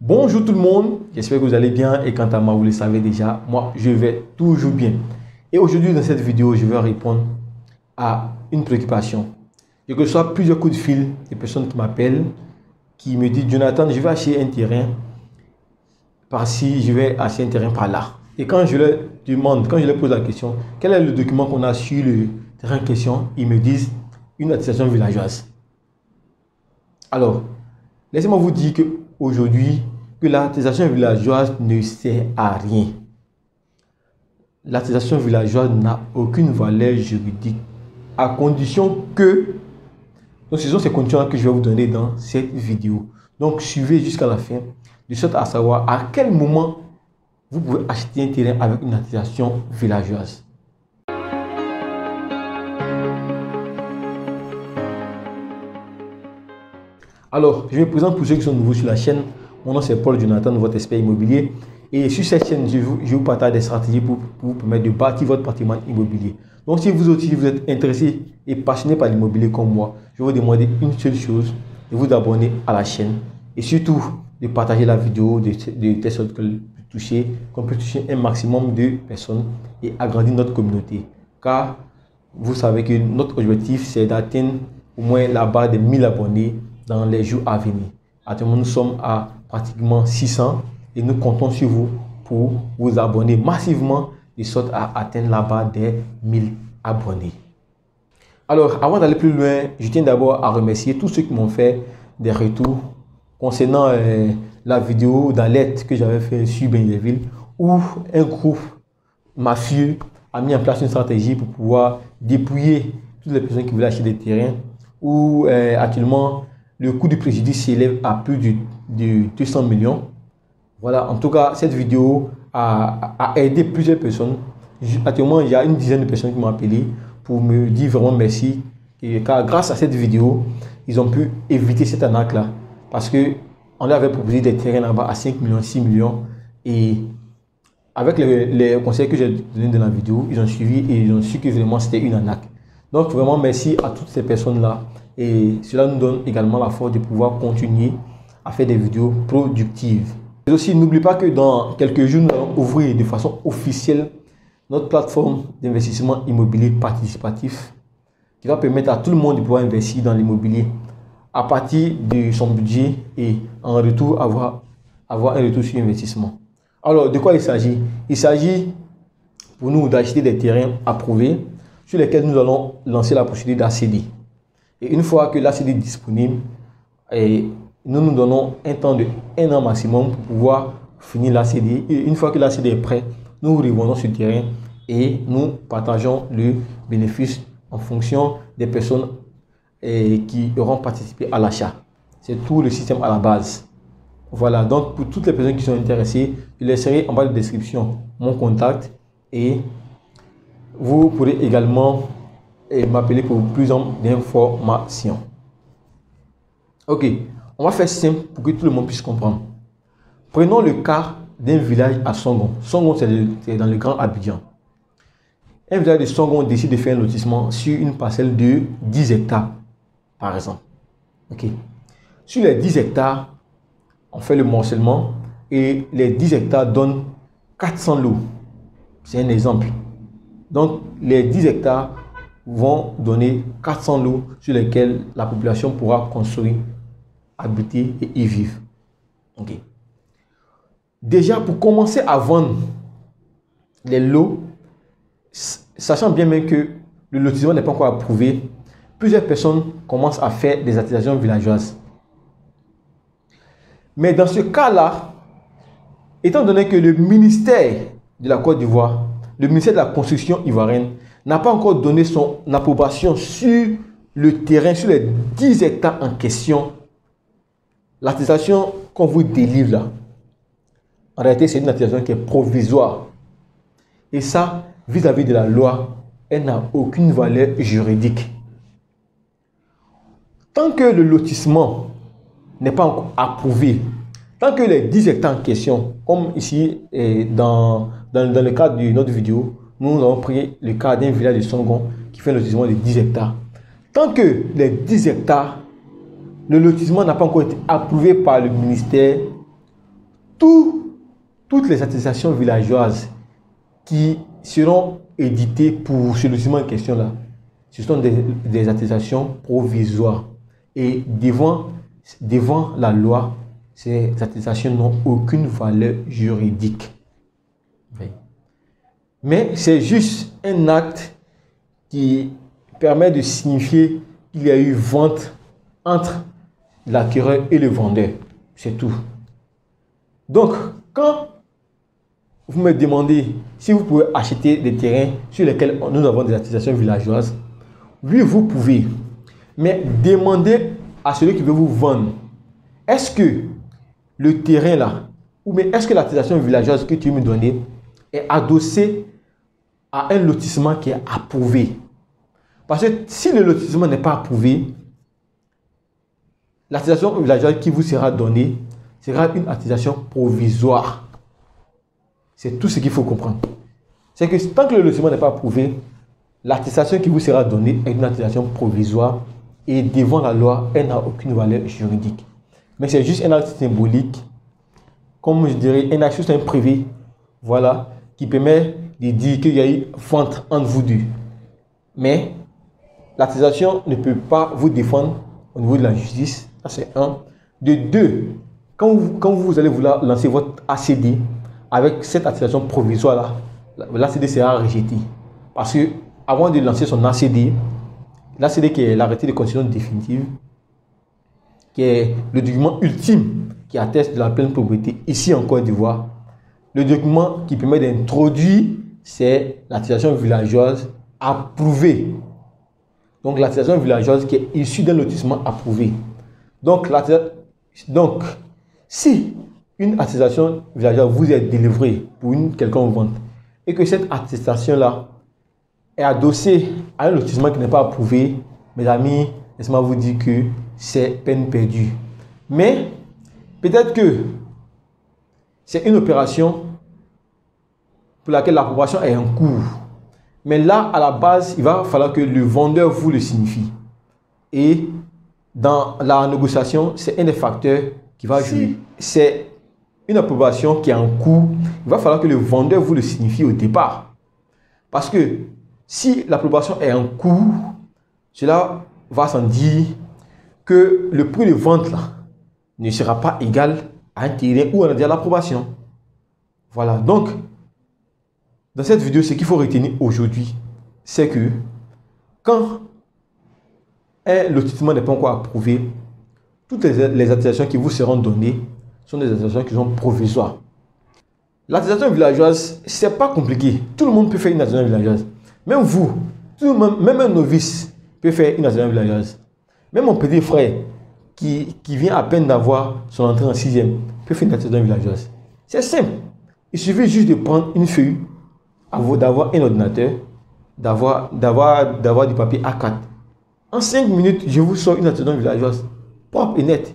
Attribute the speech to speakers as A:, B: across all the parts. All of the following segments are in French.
A: Bonjour tout le monde, j'espère que vous allez bien et quant à moi, vous le savez déjà, moi je vais toujours bien. Et aujourd'hui dans cette vidéo, je vais répondre à une préoccupation. Je reçois plusieurs coups de fil des personnes qui m'appellent, qui me disent Jonathan, je vais acheter un terrain par-ci, je vais acheter un terrain par-là. Et quand je leur demande, quand je leur pose la question, quel est le document qu'on a sur le terrain en question, ils me disent une attestation villageoise. Alors, laissez-moi vous dire qu'aujourd'hui, que l'attestation villageoise ne sert à rien. L'attestation villageoise n'a aucune valeur juridique à condition que... Donc, ce sont ces conditions que je vais vous donner dans cette vidéo. Donc, suivez jusqu'à la fin, de sorte à savoir à quel moment vous pouvez acheter un terrain avec une attestation villageoise. Alors, je me présente pour ceux qui sont nouveaux sur la chaîne. Mon nom c'est Paul Jonathan, votre expert immobilier. Et sur cette chaîne, je vous partage des stratégies pour vous permettre de bâtir votre patrimoine immobilier. Donc, si vous aussi vous êtes intéressé et passionné par l'immobilier comme moi, je vais vous demander une seule chose, de vous abonner à la chaîne. Et surtout, de partager la vidéo, de telle sorte qu'on peut toucher un maximum de personnes et agrandir notre communauté. Car vous savez que notre objectif, c'est d'atteindre au moins la barre des 1000 abonnés dans les jours à venir. Actuellement, nous sommes à pratiquement 600 et nous comptons sur vous pour vous abonner massivement de sorte à atteindre la barre des 1000 abonnés. Alors, avant d'aller plus loin, je tiens d'abord à remercier tous ceux qui m'ont fait des retours concernant la vidéo d'alerte que j'avais fait sur Benjerville où un groupe mafieux a mis en place une stratégie pour pouvoir dépouiller toutes les personnes qui voulaient acheter des terrains où actuellement le coût du préjudice s'élève à plus de 200 millions. Voilà, en tout cas, cette vidéo a aidé plusieurs personnes. Actuellement, il y a une dizaine de personnes qui m'ont appelé pour me dire vraiment merci. Car grâce à cette vidéo, ils ont pu éviter cette arnaque-là. Parce qu'on leur avait proposé des terrains là-bas à 5 millions, 6 millions. Et avec les conseils que j'ai donnés dans la vidéo, ils ont suivi et ils ont su que vraiment c'était une arnaque. Donc, vraiment merci à toutes ces personnes-là. Et cela nous donne également la force de pouvoir continuer à faire des vidéos productives. Mais aussi, n'oublie pas que dans quelques jours, nous allons ouvrir de façon officielle notre plateforme d'investissement immobilier participatif qui va permettre à tout le monde de pouvoir investir dans l'immobilier à partir de son budget et en retour avoir un retour sur investissement. Alors, de quoi il s'agit? Il s'agit pour nous d'acheter des terrains approuvés sur lesquels nous allons lancer la procédure d'ACD. Et une fois que l'ACD est disponible, nous nous donnons un temps de 1 an maximum pour pouvoir finir l'ACD. Et une fois que l'ACD est prêt, nous revendons ce terrain et nous partageons le bénéfice en fonction des personnes qui auront participé à l'achat. C'est tout le système à la base. Voilà, donc pour toutes les personnes qui sont intéressées, je laisserai en bas de description mon contact et vous pourrez également m'appeler pour plus d'informations. Ok, on va faire simple pour que tout le monde puisse comprendre. Prenons le cas d'un village à Songon. Songon, c'est dans le Grand Abidjan. Un village de Songon décide de faire un lotissement sur une parcelle de 10 hectares, par exemple. Ok. Sur les 10 hectares, on fait le morcellement et les 10 hectares donnent 400 lots. C'est un exemple. Donc, les 10 hectares vont donner 400 lots sur lesquels la population pourra construire, habiter et y vivre. Ok. Déjà, pour commencer à vendre les lots, sachant bien même que le lotissement n'est pas encore approuvé, plusieurs personnes commencent à faire des attestations villageoises. Mais dans ce cas-là, étant donné que le ministère de la Côte d'Ivoire, le ministère de la Construction ivoirienne, n'a pas encore donné son approbation sur le terrain, sur les 10 hectares en question, l'attestation qu'on vous délivre là, en réalité, c'est une attestation qui est provisoire. Et ça, vis-à-vis de la loi, elle n'a aucune valeur juridique. Tant que le lotissement n'est pas encore approuvé, tant que les 10 hectares en question, comme ici dans le cadre de notre vidéo, nous avons pris le cas d'un village de Songon qui fait un lotissement de 10 hectares. Tant que les 10 hectares, le lotissement n'a pas encore été approuvé par le ministère, toutes les attestations villageoises qui seront éditées pour ce lotissement en question là, ce sont des attestations provisoires. Et devant la loi, ces attestations n'ont aucune valeur juridique. Mais c'est juste un acte qui permet de signifier qu'il y a eu vente entre l'acquéreur et le vendeur. C'est tout. Donc, quand vous me demandez si vous pouvez acheter des terrains sur lesquels nous avons des attestations villageoises, oui, vous pouvez. Mais demandez à celui qui veut vous vendre, est-ce que le terrain là, ou bien est-ce que l'attestation villageoise que tu veux me donner est adossée à un lotissement qui est approuvé? Parce que si le lotissement n'est pas approuvé, l'attestation villageoise qui vous sera donnée sera une attestation provisoire. C'est tout ce qu'il faut comprendre. C'est que tant que le lotissement n'est pas approuvé, l'attestation qui vous sera donnée est une attestation provisoire et devant la loi, elle n'a aucune valeur juridique. Mais c'est juste un acte symbolique, comme je dirais, un acte juste un privé, voilà, qui permet de dire qu'il y a eu vente entre vous deux. Mais l'attestation ne peut pas vous défendre au niveau de la justice. Ça, c'est un. De deux, quand vous allez vouloir lancer votre ACD avec cette attestation provisoire là, l'ACD sera rejeté. Parce que avant de lancer son ACD, l'ACD qui est l'arrêté de conditions définitive, qui est le document ultime qui atteste de la pleine propriété ici en Côte d'Ivoire, le document qui permet d'introduire, c'est l'attestation villageoise approuvée. Donc l'attestation villageoise qui est issue d'un lotissement approuvé. Donc si une attestation villageoise vous est délivrée pour une quelconque vente et que cette attestation-là est adossée à un lotissement qui n'est pas approuvé, mes amis, laissez-moi vous dire que c'est peine perdue. Mais peut-être que c'est une opération pour laquelle l'approbation est en cours. Mais là, à la base, il va falloir que le vendeur vous le signifie. Et dans la négociation, c'est un des facteurs qui va jouer. C'est une approbation qui est en cours. Il va falloir que le vendeur vous le signifie au départ. Parce que si l'approbation est en cours, cela va sans dire que le prix de vente là, ne sera pas égal à un terrain où on a déjà l'approbation. Voilà. Donc, dans cette vidéo, ce qu'il faut retenir aujourd'hui, c'est que quand un lotissement n'est pas encore approuvé, toutes les attestations qui vous seront données sont des attestations qui sont provisoires. L'attestation villageoise, c'est pas compliqué. Tout le monde peut faire une attestation villageoise. Même vous, même un novice peut faire une attestation villageoise. Même mon petit frère qui vient à peine d'avoir son entrée en 6e peut faire une attestation villageoise. C'est simple. Il suffit juste de prendre une feuille, d'avoir un ordinateur, d'avoir du papier A4. En 5 minutes, je vous sors une attestation villageoise propre et nette.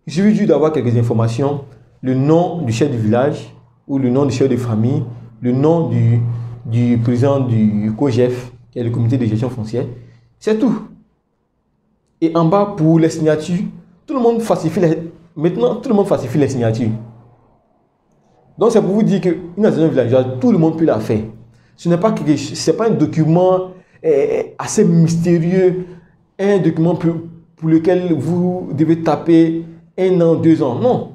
A: Il suffit juste d'avoir quelques informations, le nom du chef du village ou le nom du chef de famille, le nom du président du COGEF, qui est le comité de gestion foncière. C'est tout. Et en bas, pour les signatures, tout le monde falsifie les signatures. Donc, c'est pour vous dire qu'une attestation villageoise, tout le monde peut la faire. Ce n'est pas un document assez mystérieux, un document pour lequel vous devez taper 1 an, 2 ans. Non.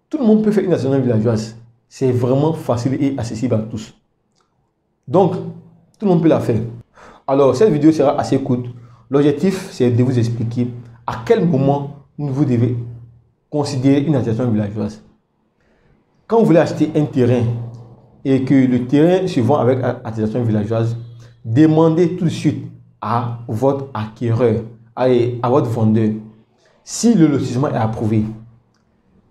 A: Tout le monde peut faire une attestation villageoise. C'est vraiment facile et accessible à tous. Donc, tout le monde peut la faire. Alors, cette vidéo sera assez courte. L'objectif, c'est de vous expliquer à quel moment vous devez considérer une attestation villageoise. Quand vous voulez acheter un terrain et que le terrain se vend avec attestation villageoise, demandez tout de suite à votre acquéreur, à votre vendeur, si le lotissement est approuvé.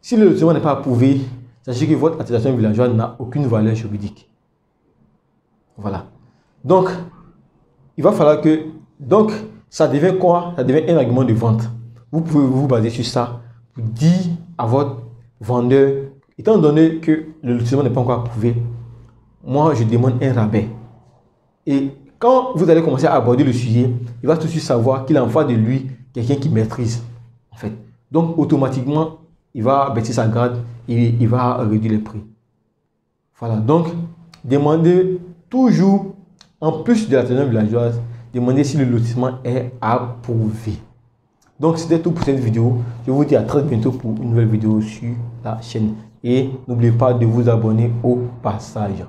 A: Si le lotissement n'est pas approuvé, sachez que votre attestation villageoise n'a aucune valeur juridique. Voilà. Donc, il va falloir que... Donc, ça devient quoi? Ça devient un argument de vente. Vous pouvez vous baser sur ça pour dire à votre vendeur, étant donné que le lotissement n'est pas encore approuvé, moi, je demande un rabais. Et quand vous allez commencer à aborder le sujet, il va tout de suite savoir qu'il a en face de lui quelqu'un qui maîtrise. En fait. Donc, automatiquement, il va baisser sa garde et il va réduire les prix. Voilà, donc demandez toujours, en plus de la teneur villageoise, demandez si le lotissement est approuvé. Donc c'était tout pour cette vidéo. Je vous dis à très bientôt pour une nouvelle vidéo sur la chaîne. Et n'oubliez pas de vous abonner au passage.